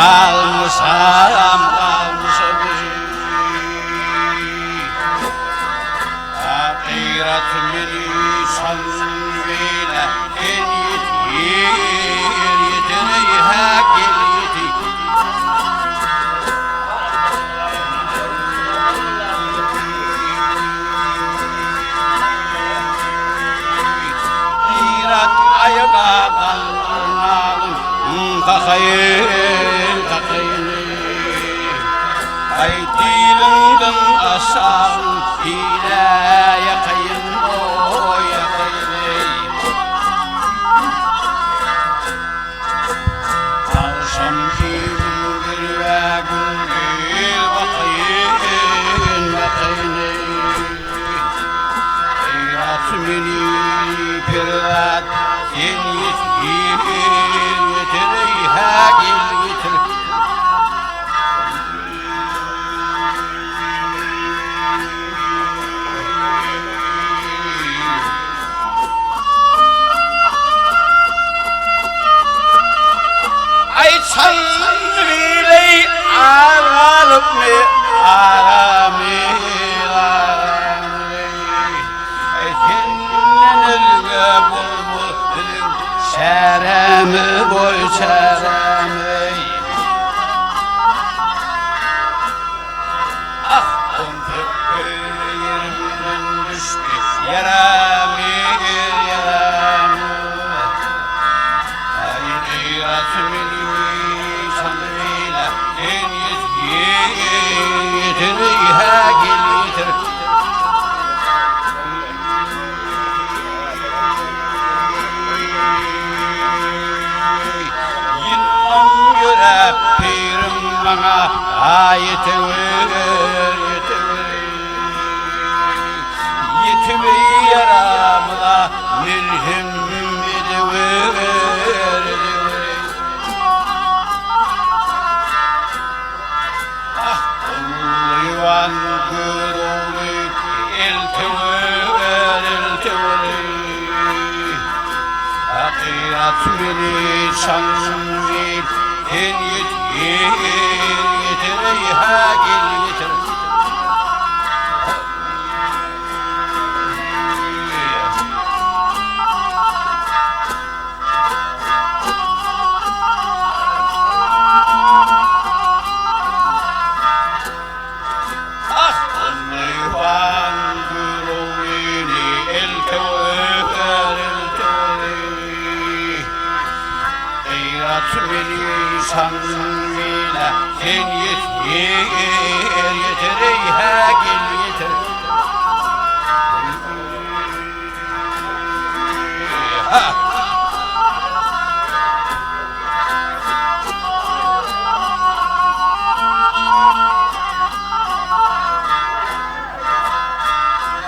Kalmışam kalmışam Akirat meni sanvine en yetine ha gel yeti Akirat ayaga kalnalım kakayın Ay dilingden aşağı ile yakayım o yakayım Akşam kimdir ve gündür bakayım Eyrat meni pirat sen yetir ha gel yetir Sanrili alalımı aramı Ekinlenir bulbulun şeremi boy şeremi Ah kumtuk yerimden düştü yaramı Hayratımın ha gel yetir Yılmam göre pirim bana ayetiver Yetimi yaramla mirhim ediver Yuvan guruli eltever Akirat beni sanvil en yetir ha gel yetir Beni sanmıyla sen yetir ha gel yetir Ha